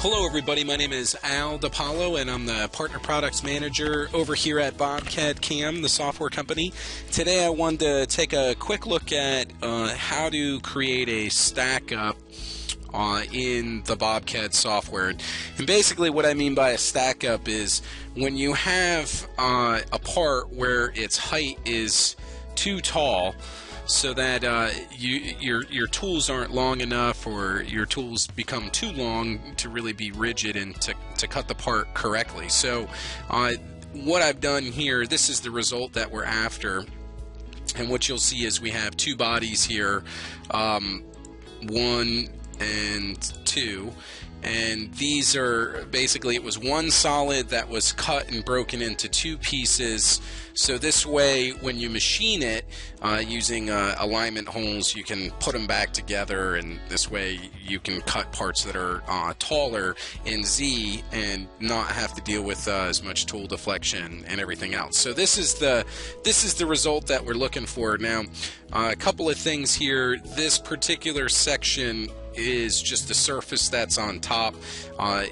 Hello everybody, my name is Al DePoalo and I'm the Partner Products Manager over here at BobCAD CAM, the software company. Today I wanted to take a quick look at how to create a stack up in the BobCAD software. And basically what I mean by a stack up is when you have a part where its height is too tall, so that your tools aren't long enough, or your tools become too long to really be rigid and to cut the part correctly. So what I've done here, this is the result that we're after, and what you'll see is we have two bodies here, 1 and 2, and these are basically, it was one solid that was cut and broken into two pieces. So this way, when you machine it using alignment holes, you can put them back together, and this way you can cut parts that are taller in Z and not have to deal with as much tool deflection and everything else. So this is the result that we're looking for. Now, a couple of things here. This particular section is just the surface that's on top.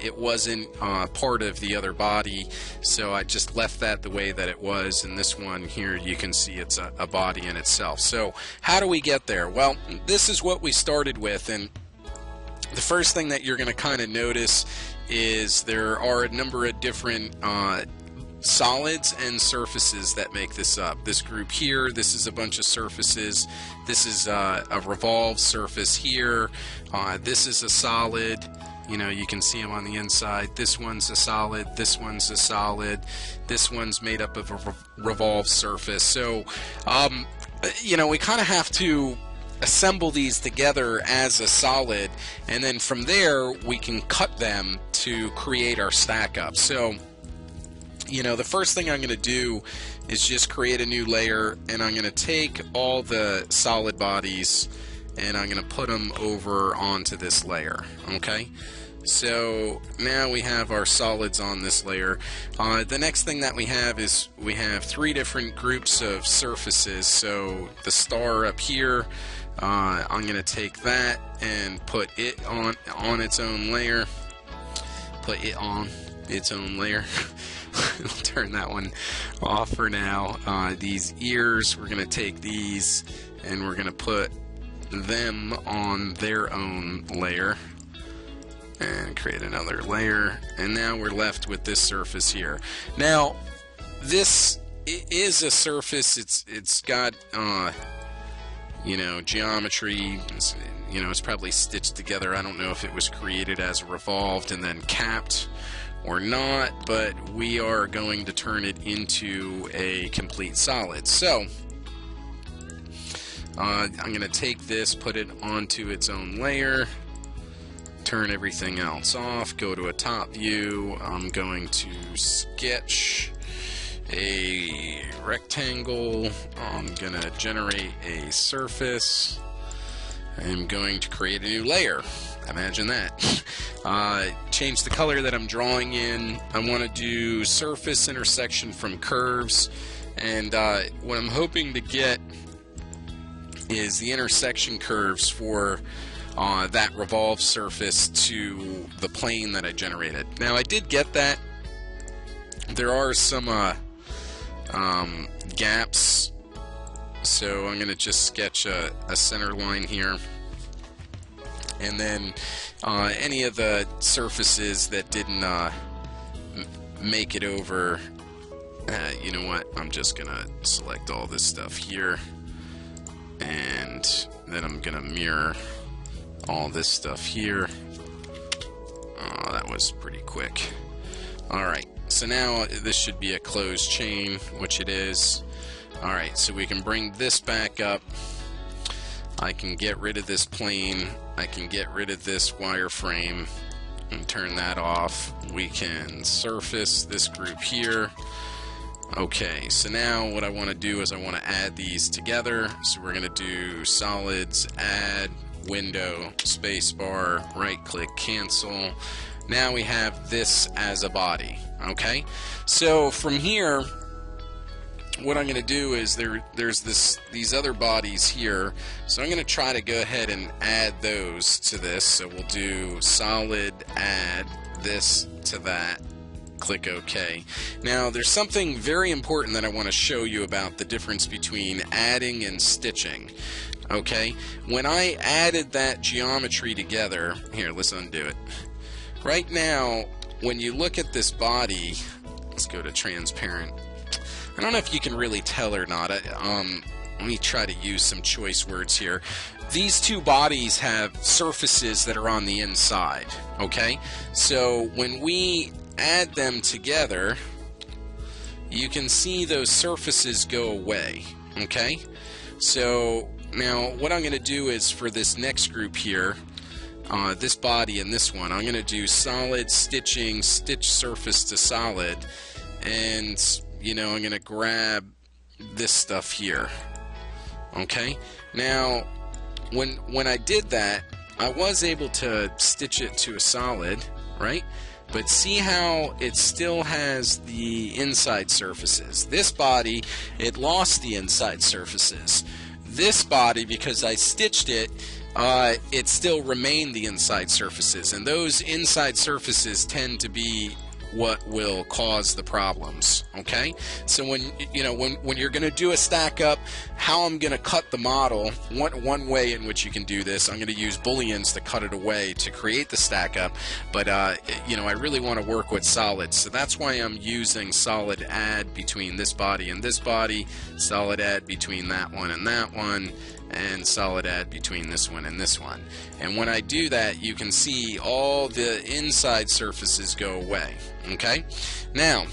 It wasn't part of the other body, so I just left that the way that it was. And this one here, you can see it's a body in itself. So how do we get there? Well, this is what we started with, and the first thing that you're going to kind of notice is there are a number of different solids and surfaces that make this up. This group here, this is a bunch of surfaces. This is a revolved surface here. This is a solid. You know, you can see them on the inside. This one's a solid. This one's a solid. This one's made up of a revolved surface. So, you know, we kind of have to assemble these together as a solid, and then from there we can cut them to create our stack up. So, you know, the first thing I'm going to do is just create a new layer, and I'm going to take all the solid bodies and I'm going to put them over onto this layer. Okay, so now we have our solids on this layer. The next thing that we have is we have three different groups of surfaces. So the star up here, I'm going to take that and put it on its own layer. Put it on its own layer. I'll turn that one off for now. These ears, we're going to take these and we're going to put them on their own layer and create another layer, and now we're left with this surface here. Now this is a surface, it's got you know, geometry. You know, it's probably stitched together. I don't know if it was created as revolved and then capped or not, but we are going to turn it into a complete solid. So I'm going to take this, put it onto its own layer, turn everything else off, go to a top view. I'm going to sketch a rectangle. I'm going to generate a surface. I'm going to create a new layer. Imagine that. Change the color that I'm drawing in. I want to do surface intersection from curves, and what I'm hoping to get is the intersection curves for that revolved surface to the plane that I generated. Now I did get that. There are some gaps, so I'm going to just sketch a center line here, and then any of the surfaces that didn't make it over, you know what, I'm just gonna select all this stuff here, and then I'm gonna mirror all this stuff here. Oh, that was pretty quick. Alright, so now this should be a closed chain, which it is. Alright, so we can bring this back up. I can get rid of this plane. I can get rid of this wireframe and turn that off. We can surface this group here. Okay, so now what I want to do is I want to add these together. So we're going to do solids, add, window, spacebar, right click, cancel. Now we have this as a body. Okay, so from here what I'm going to do is there's these other bodies here, so I'm going to try to go ahead and add those to this. So we'll do solid, add this to that, click OK. Now there's something very important that I want to show you about the difference between adding and stitching. Okay, when I added that geometry together, here, let's undo it. Right now, when you look at this body, let's go to transparent. I don't know if you can really tell or not. Let me try to use some choice words here. These two bodies have surfaces that are on the inside, okay? So when we add them together, you can see those surfaces go away, okay? So now what I'm going to do is for this next group here, this body and this one, I'm going to do solid stitching, stitch surface to solid, and you know, I'm going to grab this stuff here. Okay, now when I did that, I was able to stitch it to a solid, right? But see how it still has the inside surfaces. This body, it lost the inside surfaces. This body, because I stitched it, it still remained the inside surfaces, and those inside surfaces tend to be what will cause the problems. Okay, so when you're going to do a stack up, how I'm going to cut the model, one way in which you can do this, I'm going to use booleans to cut it away to create the stack up, but I really want to work with solids, so that's why I'm using solid add between this body and this body, solid add between that one and that one, and solid add between this one and this one. And when I do that, you can see all the inside surfaces go away. Okay, now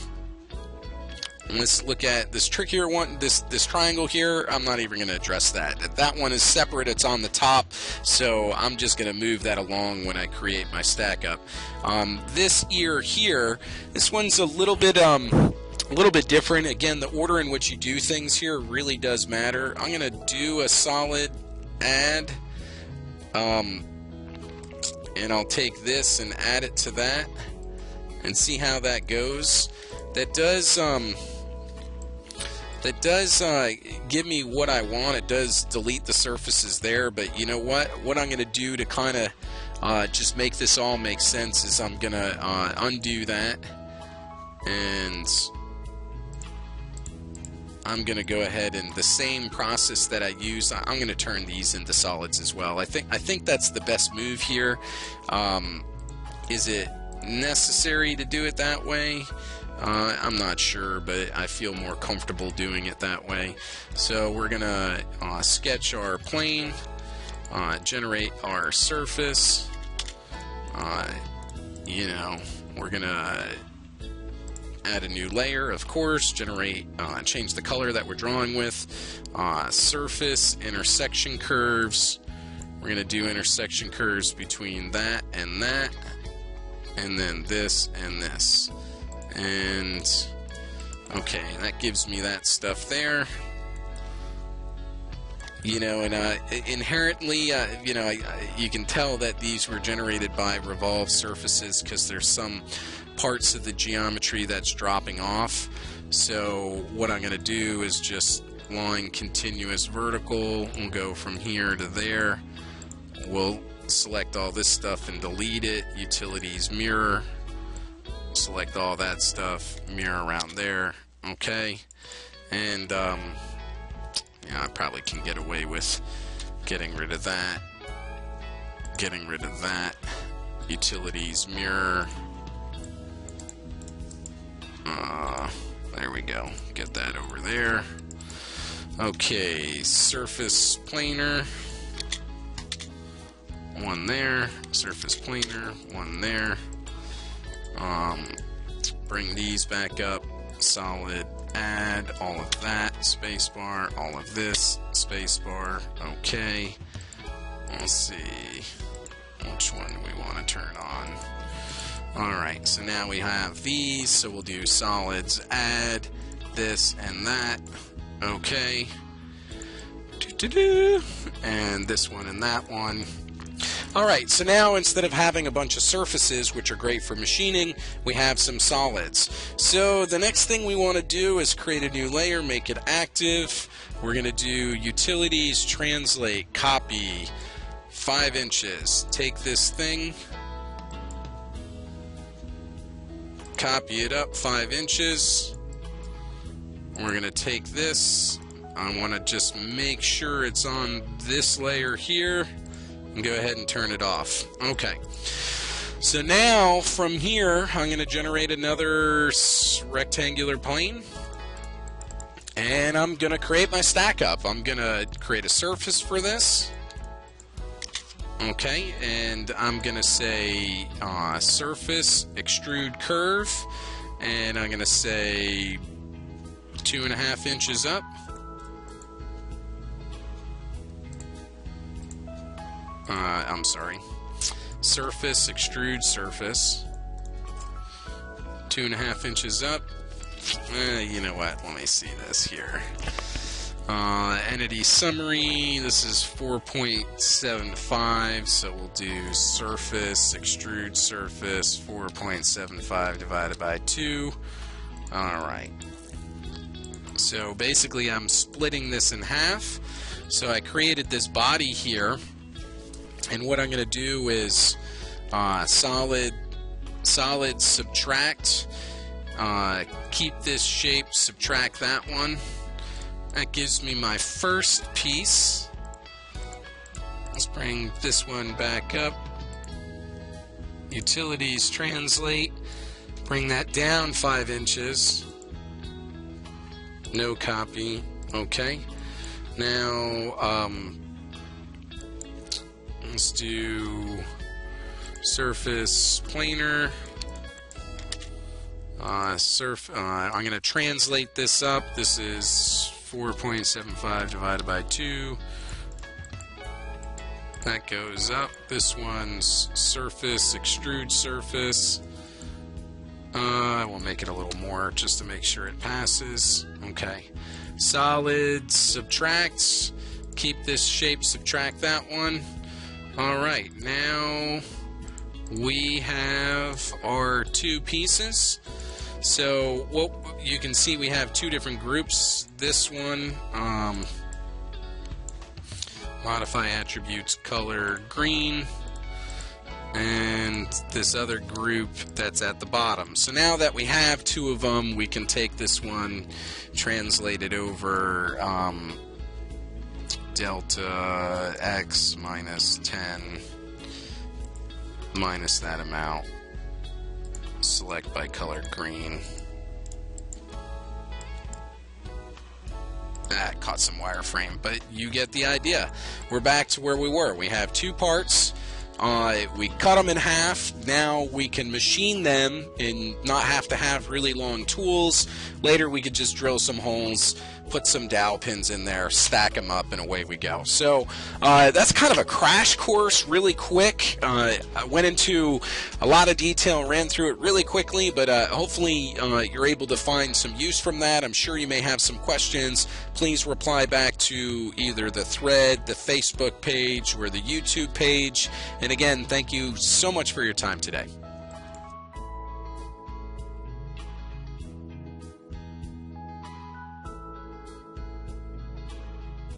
let's look at this trickier one, this triangle here. I'm not even going to address that. That one is separate, it's on the top, so I'm just going to move that along when I create my stack up. This ear here, this one's a little bit different. Again, the order in which you do things here really does matter. I'm going to do a solid add, and I'll take this and add it to that and see how that goes. That does give me what I want. It does delete the surfaces there, but you know what I'm going to do to kind of just make this all make sense is I'm going to undo that, and I'm going to go ahead and the same process that I used, I'm going to turn these into solids as well. I think that's the best move here. Is it necessary to do it that way? I'm not sure, but I feel more comfortable doing it that way. So we're going to sketch our plane, generate our surface. We're going to add a new layer, of course, generate, change the color that we're drawing with, surface, intersection curves. We're going to do intersection curves between that, and then this and this. And okay, that gives me that stuff there. Inherently, you can tell that these were generated by revolved surfaces because there's some parts of the geometry that's dropping off. So what I'm going to do is just line continuous vertical. We'll go from here to there. We'll select all this stuff and delete it. Utilities mirror. Select all that stuff. Mirror around there. Okay. And I probably can get away with getting rid of that. Getting rid of that. Utilities mirror. There we go. Get that over there. Okay, surface planar. One there. Surface planar. One there. Bring these back up. Solid add. All of that. Spacebar. All of this. Spacebar. Okay. Let's see. Which one do we want to turn on? Alright, so now we have these, so we'll do solids, add this and that. Okay. And this one and that one. Alright, so now instead of having a bunch of surfaces, which are great for machining, we have some solids. So the next thing we want to do is create a new layer, make it active. We're going to do utilities, translate, copy, 5 inches. Take this thing, copy it up 5 inches. We're going to take this. I want to just make sure it's on this layer here. And go ahead and turn it off. Okay. So now from here, I'm going to generate another rectangular plane. And I'm going to create my stack up. I'm going to create a surface for this. Okay. And I'm going to say surface, extrude curve. And I'm going to say 2.5 inches up. I'm sorry, surface, extrude surface, 2.5 inches up. You know what, let me see this here. Entity summary, this is 4.75, so we'll do surface, extrude surface, 4.75 divided by 2. Alright, so basically I'm splitting this in half. So I created this body here. And what I'm going to do is solid, subtract, keep this shape, subtract that one. That gives me my first piece. Let's bring this one back up. Utilities, translate, bring that down 5 inches. No copy. Okay. Now, let's do surface planar. I'm going to translate this up. This is 4.75 divided by 2. That goes up. This one's surface, extrude surface. I will make it a little more just to make sure it passes. Okay. Solid, subtract. Keep this shape, subtract that one. Alright, now we have our 2 pieces. So what you can see, we have 2 different groups. This one, modify attributes color green, and this other group that's at the bottom. So now that we have 2 of them, we can take this one, translate it over delta x minus 10 minus that amount. Select by color green. That caught some wireframe, but you get the idea. We're back to where we were. We have 2 parts. We cut them in half. Now we can machine them and not have to have really long tools. Later we could just drill some holes, put some dowel pins in there, stack them up, and away we go. So that's kind of a crash course, really quick. I went into a lot of detail, ran through it really quickly, but hopefully you're able to find some use from that. I'm sure you may have some questions. Please reply back to either the thread, the Facebook page, or the YouTube page. And again, thank you so much for your time today.